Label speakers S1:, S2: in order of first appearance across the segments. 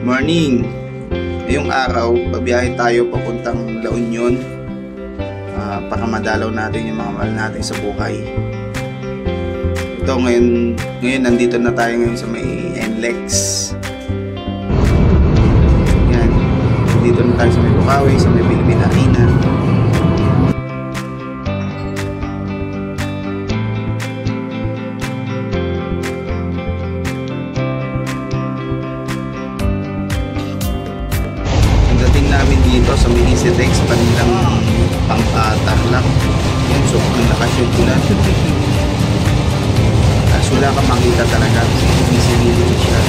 S1: Morning! Ngayong araw, babiyahe tayo papuntang La Union para madalaw natin yung mga mahal natin sa buhay. Ito ngayon nandito na tayo ngayon sa may NLEX. Yan, nandito na tayo sa may Bukawi, sa may Philippine Arena. Namin dito sa may EasyTex Panilang Pampataklak. Yan, so ang lakas yung ulan. Wala ka makita talaga kasi easy siya.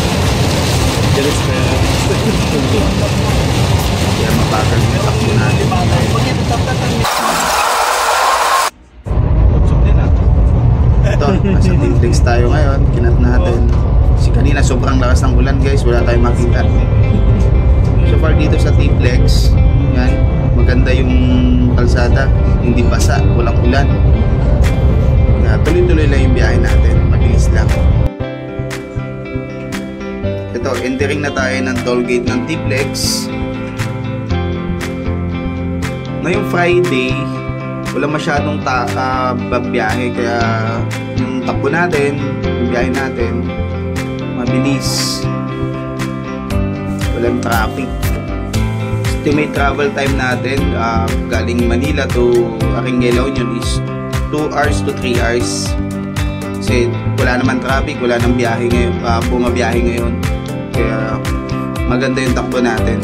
S1: Kaya mabagal yung takbo natin. Ito, nasa T-Flex tayo ngayon. Kinat natin. Kasi kanina sobrang lakas ng ulan guys, wala tayong makita. So far dito sa T-Flex, yan, maganda yung kalsada, hindi basa, walang ulan. Kaya tuloy-tuloy lang yung biyahe natin, mabilis lang. Ito, entering na tayo ng toll gate ng T-Flex. Ngayong Friday, wala masyadong babiyahe, kaya yung takbo natin, yung biyahe natin, mabilis. Walang traffic. Estimate travel time natin galing Manila to Arengel La Union is 2 hours to 3 hours. Kasi wala naman traffic, wala nang biyahe ngayon, bumabiyahe ngayon. Kaya maganda yung takbo natin.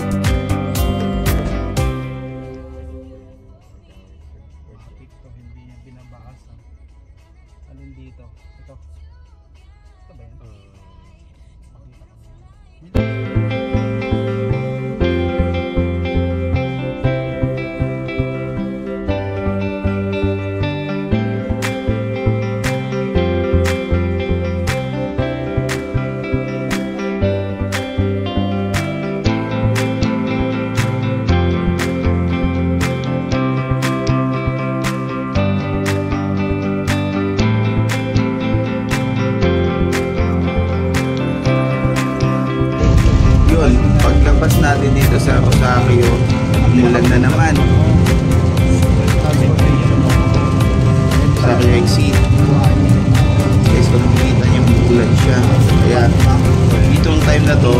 S2: Hindi niya binabaasan. Alin dito? Ito. Ito ba yan? Makita ko.
S1: Paglabas natin dito sa Rosario, umulan na naman. Rosario exit. Guys, kung nakikita niyo, umulan siya. Kaya itong time na to,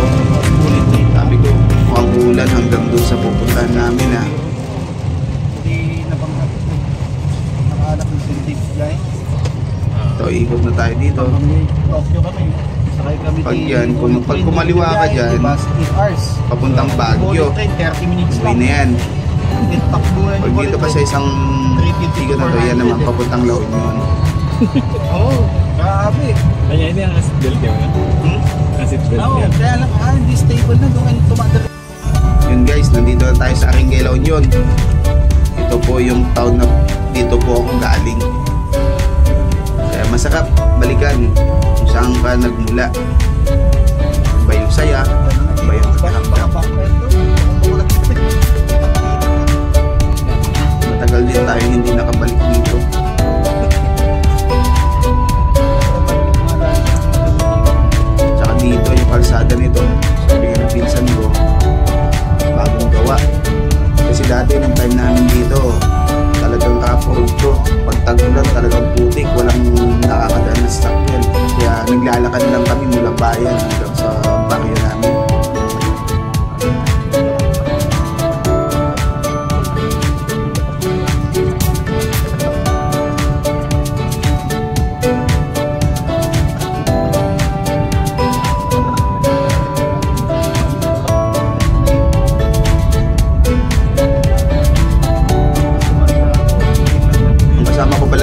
S1: sabi ko, mukhang ulan hanggang doon sa pupuntahan namin ha.
S2: Hindi nabangat. Nakaalak ng sindig guys.
S1: Ito, ikot na tayo dito.
S2: Tokyo kami.
S1: Pag yan, pag kumaliwa ka dyan, papuntang Baguio, uwi na yan. Pag dito ka sa isang ikot na to, yan naman, papuntang La Union.
S2: Oo, grabe.
S3: Kaya hindi ang acid belt yun. Acid belt
S2: Oo,
S3: yan.
S2: kaya lang, hindi stable na doon tumadali.
S1: Yun guys, nandito na tayo sa Arengel La Union. Ito po yung town na dito po ako galing. Kaya masarap balikan kung saan ka nagmula. Iba yung saya, iba yung pakiramdam. Matagal din tayo hindi nakabalik dito. Tsaka dito yung kalsada nito, sabi nga ng pinsan ko, bagong gawa. Kasi dati nung time namin dito, talagang rough road to. Pag tag-ulan talagang putik, walang nakakadaan na sasakyan. Kaya naglalakad lang kami mula bayan hanggang sa baryo namin.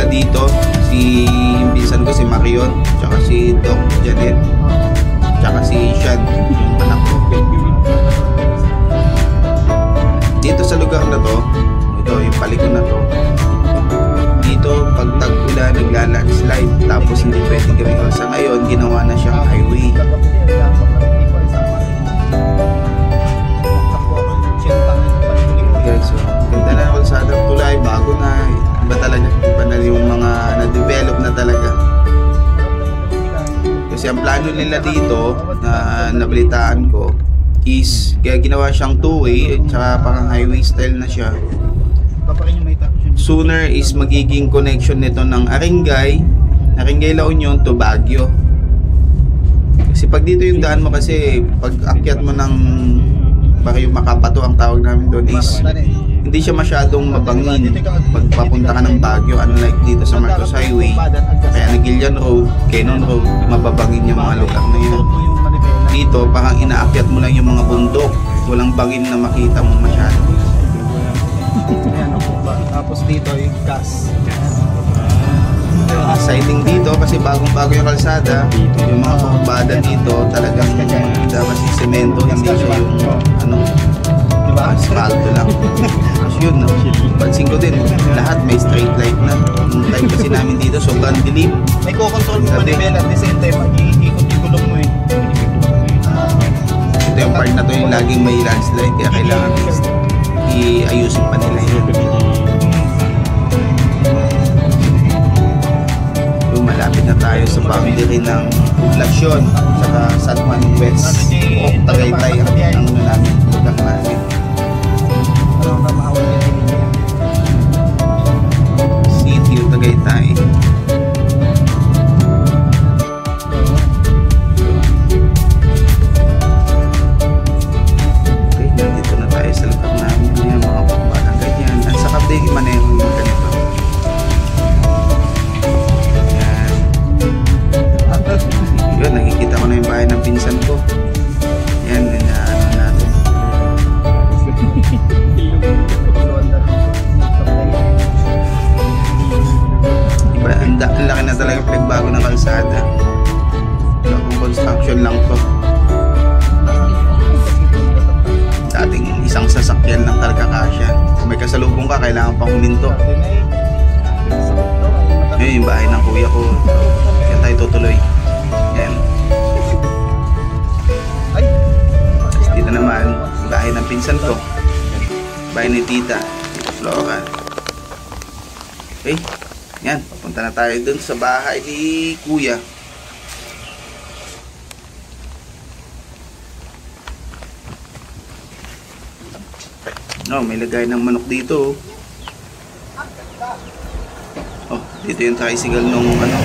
S1: Dito si pinsan ko, si Marion, tsaka si Doc Janet, tsaka si Sean, yung anak ko. Dito sa lugar na to, ito yung palikon na to, dito pag tag-ulan nagla-landslide, tapos hindi pwede gawin. Sa ngayon ginawa na siyang highway. Guys, so ganda na ang kalsada, tulay, bago na. Iba talaga, iba na yung mga na-develop na talaga. Kasi ang plano nila dito na nabalitaan ko is kaya ginawa siyang two-way at saka parang highway style na siya.
S2: Papakin yung may traction.
S1: Sooner is magiging connection nito ng Aringay La Union to Baguio. Kasi pag dito yung daan mo kasi pag akyat mo ng Barrio Makapato ang tawag namin doon is hindi siya masyadong mabangin pag papunta ka ng Baguio, unlike dito sa Marcos Highway. Kaya Nagilian Road, Quezon Road, mababangin yung mga lugar na yan. Dito parang inaakyat mo lang yung mga bundok, walang bangin na makita mo masyado.
S2: Ayan, tapos dito yung gas.
S1: Siding dito kasi bagong-bago yung kalsada, yung mga kurbada dito talagang dapat si semento, hindi siya yung ano, asfalto lang. Kasi yun, no? Pansin ko din, lahat may straight light na. Yung light kasi namin dito, sobrang dilim.
S2: May co-control mo manibela at the same time, mag-iikot yung gulong mo eh.
S1: Ito yung part na to yung laging may landslide, kaya kailangan i-ayusin pa nila yun. Malapit na tayo sa boundary ng Poblacion saka San Juan West o Tagaytay ang ano namin, lugar namin. City of Tagaytay. Okay, nandito na tayo sa lugar namin. Yung mga pagbalang ganyan. At sa kapde, maneho yung ganito. Yun, nakikita ko na yung bahay ng pinsan ko. Yan, ano natin. Diba, ang laki na talaga pinagbago ng kalsada. Bagong construction lang to. Dating isang sasakyan lang talaga kasya. Kung may kasalubong ka, kailangan pang huminto. Yun, yung bahay ng kuya ko. Kaya tayo tutuloy. Yan. Tapos dito naman, bahay ng pinsan ko. Bahay ni Tita Flora. Okay. Yan, papunta na tayo dun sa bahay ni Kuya. No, may lagay ng manok dito. Oh, dito yung tricycle nung ano,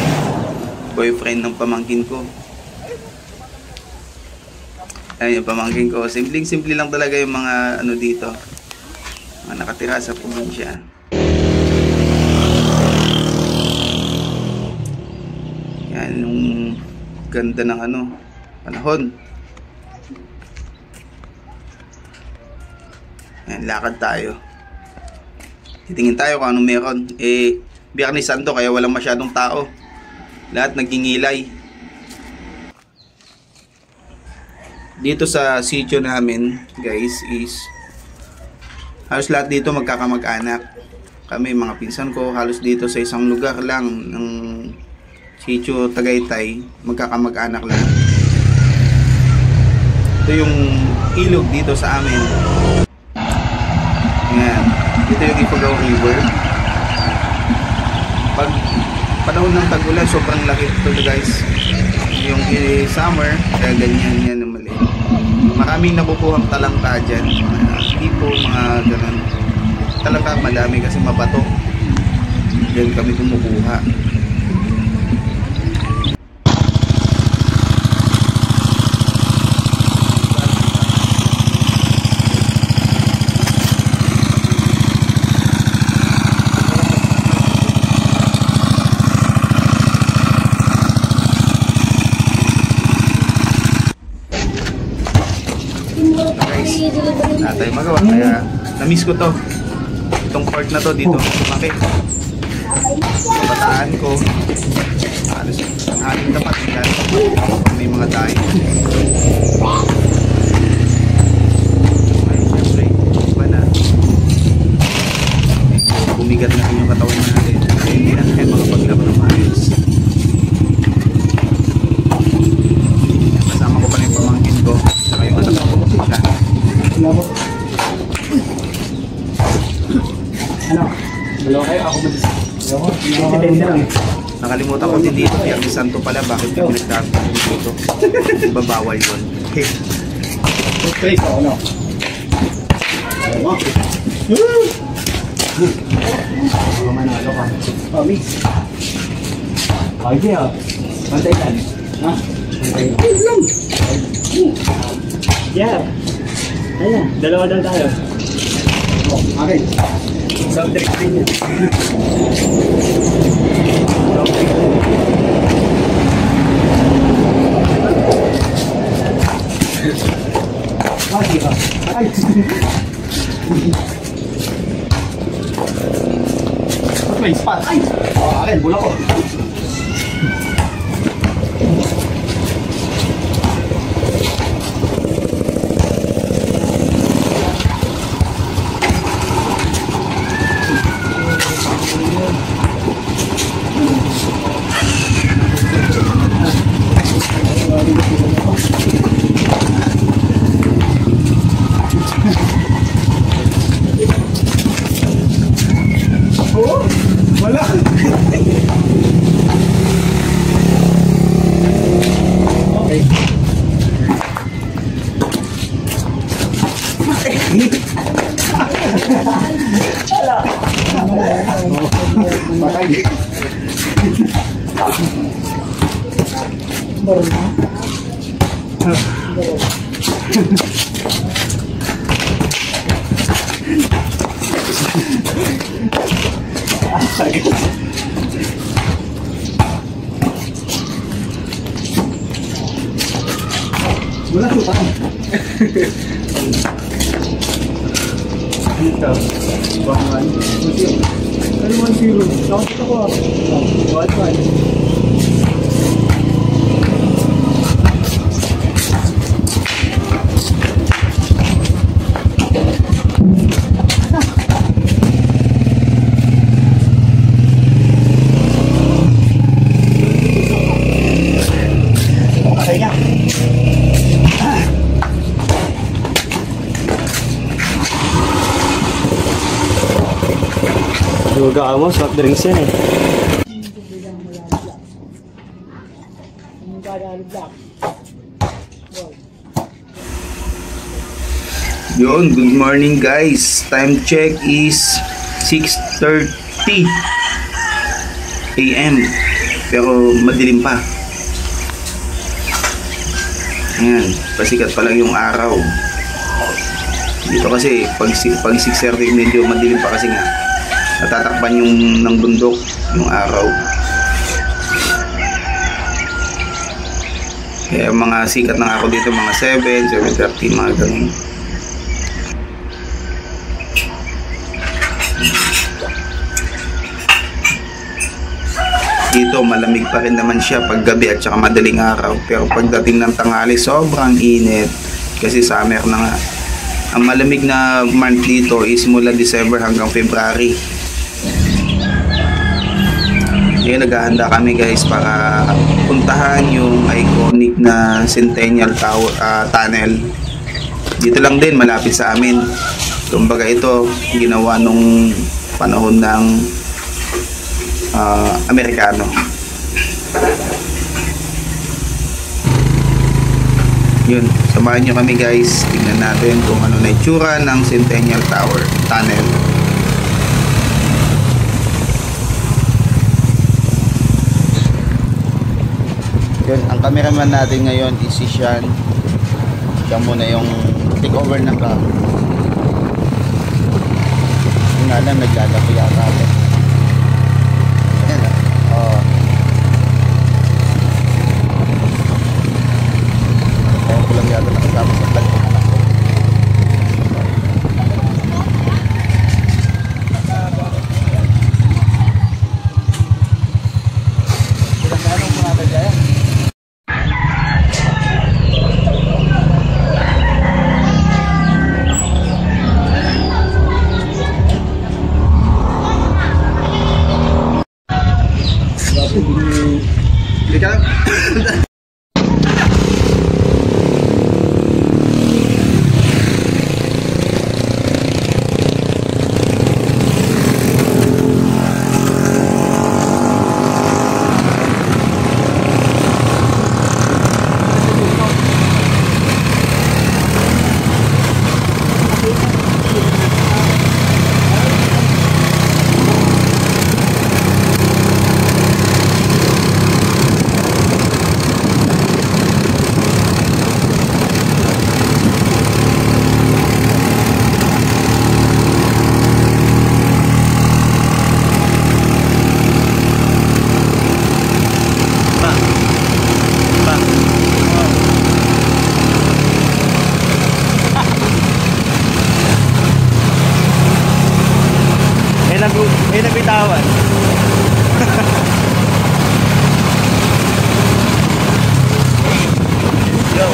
S1: boyfriend ng pamangkin ko. Ayun yung pamangkin ko. Simpleng-simple lang talaga yung mga ano dito. Mga nakatira sa probinsya. Yan yung ganda ng ano, panahon. Yan, lakad tayo. Titingin tayo kung anong meron. Biyernes Santo kaya walang masyadong tao. Lahat nagingilay. Dito sa sitio namin, guys, is halos lahat dito magkakamag-anak. Kami, mga pinsan ko, halos dito sa isang lugar lang ng sitio Tagaytay, magkakamag-anak lang. Ito yung ilog dito sa amin. Yan. Dito yung Ifugao River. Pag panahon ng tag-ulan, sobrang laki ito guys. Yung summer, kaya ganyan yan na maliit. Maraming nakukuhang talangka dyan. Mga tipo, mga ganun. Talangka madami kasi mabato. Diyan kami kumukuha. Wala tayong magawa, kaya na-miss ko to. Itong part na to dito lumaki. Kabataan ko halos ang aling tapat yan. May mga tayo. Ay, syempre iba na. Bumigat na rin yung katawan natin. Kaya hindi na tayo makapaglaba ng maayos. Kasama ko pa rin yung pamangkin ko. Saka yung anak ko siya.
S2: Ano? Dalawa kayo, ako
S1: Nakalimutan ko din dito, Biyernes Santo pala, bakit yung pinagkakaroon dito? Babawal yun. Trace ako, no? Manalo ka. Oh, miss. Okay, pantay ka. Ha? Pantay ka.
S3: Yeah. Ayan, dalawa daw tayo.
S1: Okay.
S3: Soft drink din yun.
S1: Ay! May spot. Ay! Akin, bula ko. Wala. Okay. Patay. Wala ko pa. Dito. Bangan. Ano 1-0? Nakakit ako ah. 1-1.
S3: Duga mo, soft drinks yan eh.
S1: Yun, good morning guys. Time check is 6:30 AM. Pero madilim pa. Ayan, pasikat pa lang yung araw. Dito kasi pag 6:30 medyo madilim pa kasi nga natatakpan yung ng bundok yung araw. Kaya mga sikat ng araw dito mga 7:30 mga ganun. Dito malamig pa rin naman siya pag gabi at saka madaling araw, pero pagdating ng tanghali sobrang init kasi summer na nga. Ang malamig na month dito is mula December hanggang February. Ngayon naghahanda kami guys para puntahan yung iconic na Centennial Tower, Tunnel. Dito lang din malapit sa amin. Kumbaga ito ginawa nung panahon ng Amerikano. Yun, samahan nyo kami guys. Tingnan natin kung ano na itsura ng Centennial Tower Tunnel. Yun, ang cameraman natin ngayon is si Sean. Siya muna yung take over ng car. Yung nga lang naglalaki yata ako. Ayan ah. Ayan ko lang yata nakasama sa vlog ko.
S3: May nabitawan. Yo.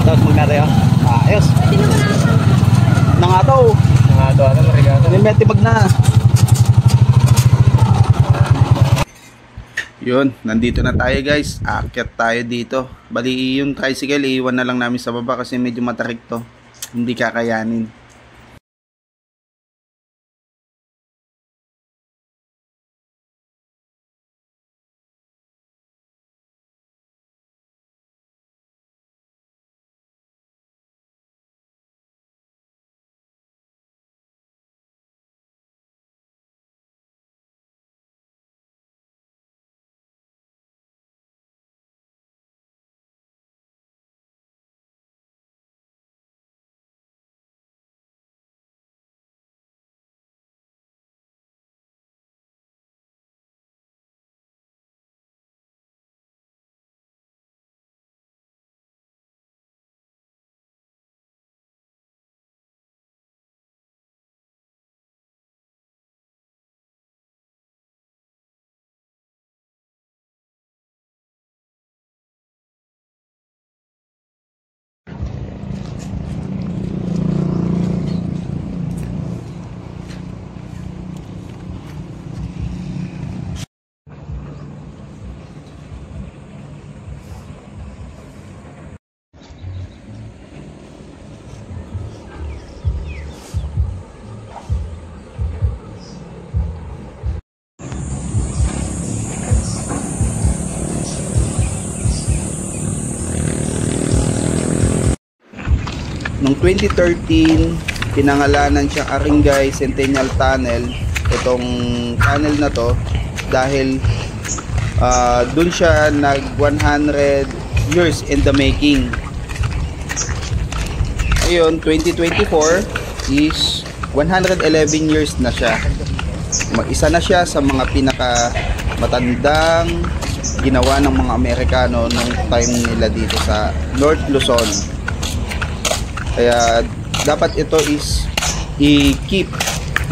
S3: Tapos magna tayo. Ayos. Nangato. Nangato. Ano marigato? Nimetibag na.
S1: Yun, nandito na tayo guys. Aakyat tayo dito. Bali yung tricycle, iiwan na lang namin sa baba kasi medyo matarik to. Hindi kakayanin. Noong 2013, pinangalanan siyang Aringay Centennial Tunnel. Itong tunnel na to dahil dun siya nag 100 years in the making. Ngayon, 2024 is 111 years na siya. Isa na siya sa mga pinaka matandang ginawa ng mga Amerikano nung time nila dito sa North Luzon. Kaya dapat ito is i-keep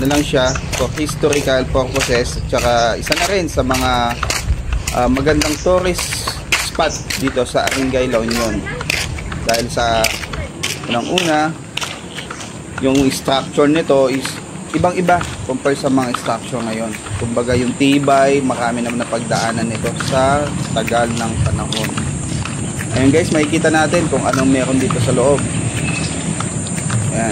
S1: na lang siya for historical purposes, at saka isa na rin sa mga magandang tourist spot dito sa Aringay, La Union. Dahil sa unang-una, yung structure nito is ibang-iba compare sa mga structure ngayon. Kumbaga yung tibay, marami naman napagdaanan nito sa tagal ng panahon. Ayun guys, makikita natin kung anong meron dito sa loob. Ayan.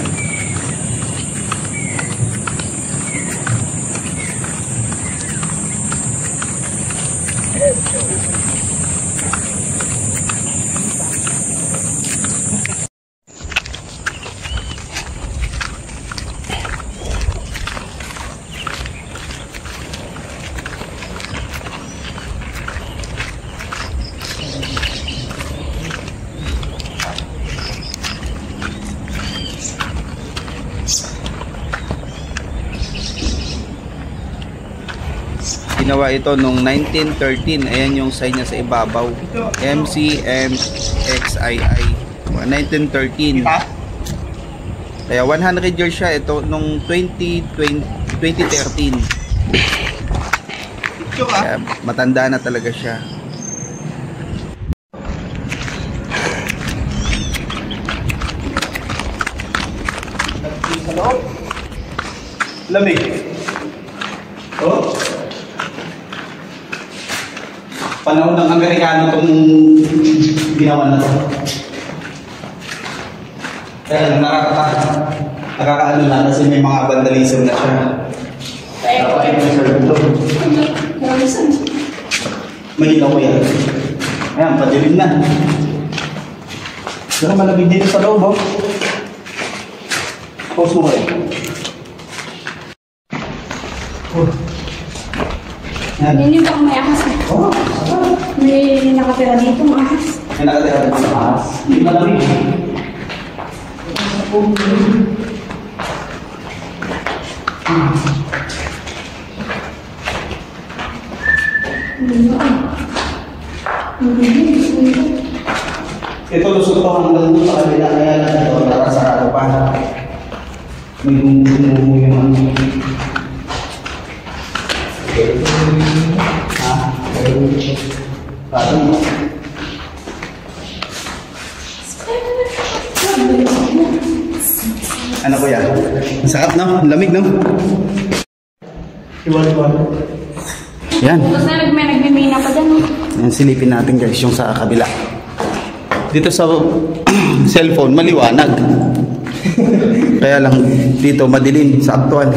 S1: Ginawa ito noong 1913. Ayan yung sign niya sa ibabaw. MCMXII. 1913. Kaya 100 years siya ito nung 2013. Kaya matanda na talaga siya.
S2: Lamig. Oh. Panahon ng Amerikano itong ginawa na ito. Kaya nakakaano na kasi may mga vandalism na siya. Dapat yung reserve ito. May ilaw yan. Ayan, padilim na. Pero malamig dito sa loob, oh. Pause mo kayo.
S4: Hindi ba may ahas?
S2: Oh,
S4: May nakatira dito, ahas.
S2: may nakatira dito sa ahas. Hindi malamig. Ito lusot pa hanggang doon sa kabila, kaya lang ito, nakasarado pa. May gumugumo yung ano. Ha? Paano mo?
S1: Ano ko yan? Ang sarap, no? Ang lamig, no?
S2: Iwan-iwan.
S1: Yan.
S4: Tapos na may nagmimina pa dyan.
S1: Yan, silipin natin guys yung sa kabila. Dito sa cellphone, maliwanag. Kaya lang dito madilim sa aktual.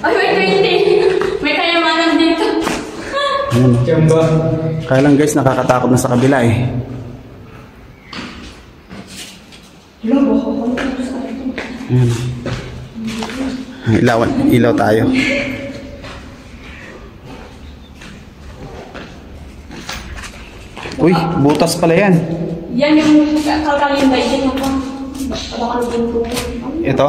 S4: Ay, wait. May kayamanan dito.
S1: Yan. Kaya lang guys, nakakatakot na sa kabila eh. Yan. Ilaw tayo. Uy, butas pala yan.
S4: Yan yung kalkalin ba yun ako. Baka ginto.
S1: Ito.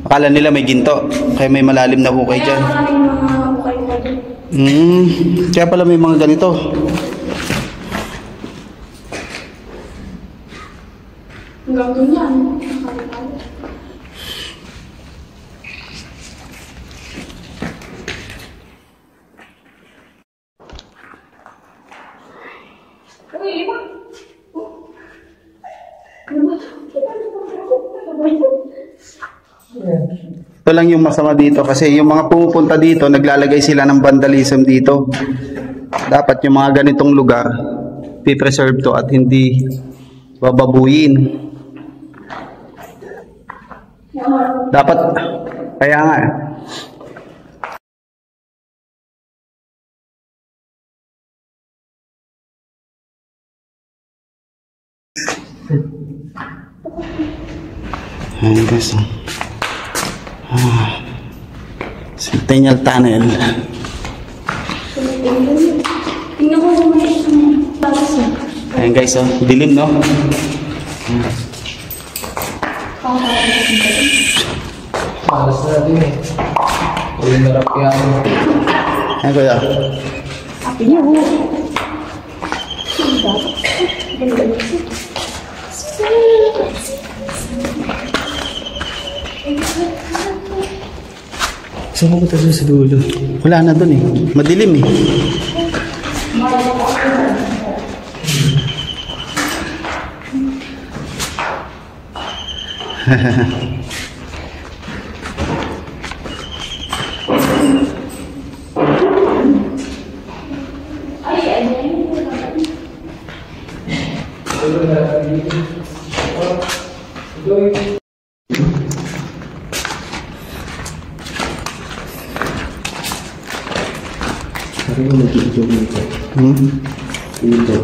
S1: Akala nila may ginto. Kaya may malalim na hukay
S4: Kaya
S1: dyan.
S4: maraming mga bukay pa dyan.
S1: Kaya pala may mga ganito.
S4: Hanggang dun yan. Uy, iba.
S1: Ito lang yung masama dito kasi yung mga pumupunta dito, naglalagay sila ng vandalism dito. Dapat yung mga ganitong lugar, pipreserve to at hindi bababuyin. Dapat, kaya nga eh. Ayan guys. Centennial Tunnel.
S4: Tingnan ko kung may balas na.
S1: Ayan guys, oh, dilim no?
S3: Malas na din eh. Uling narap yan.
S1: Ayan kuya.
S4: Api niya ho.
S1: Saan mo ba tayo sa dulo? Wala na dun eh. Madilim eh.
S2: Parang mag-i-joke nito. Ito.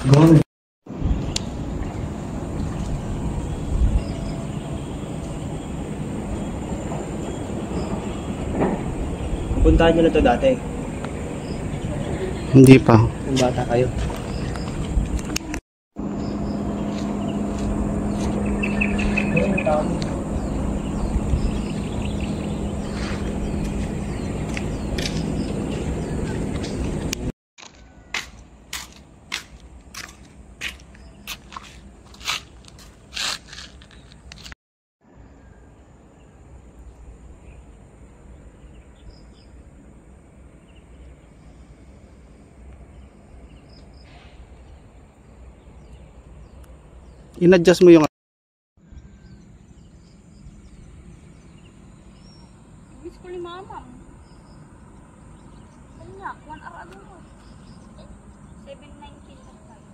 S2: Gone.
S3: Puntahan nyo na to dati.
S1: Hindi pa.
S3: Kung bata kayo.
S2: In-adjust mo yung
S4: Miss ko ni mama. Kanya, 1 hour ago mo. 7:19 pa tayo.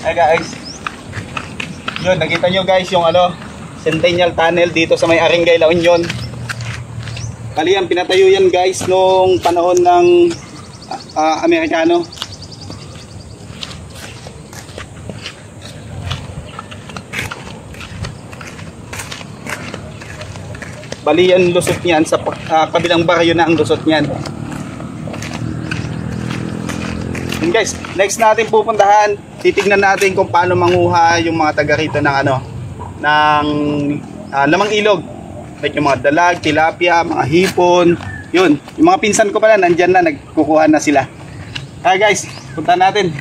S2: Hi guys. Yun, nakita nyo guys yung Centennial Tunnel dito sa may Aringay, La Union. Bali yan, pinatayo yan guys nung panahon ng Amerikano. Bali yan lusot niyan sa kabilang baryo na ang lusot niyan. And guys, next natin pupuntahan, titignan natin kung paano manguha yung mga taga rito ng ng lamang ilog. Like yung mga dalag, tilapia, mga hipon. Yun, yung mga pinsan ko pala nandyan na, nagkukuha na sila. Kaya guys, punta natin.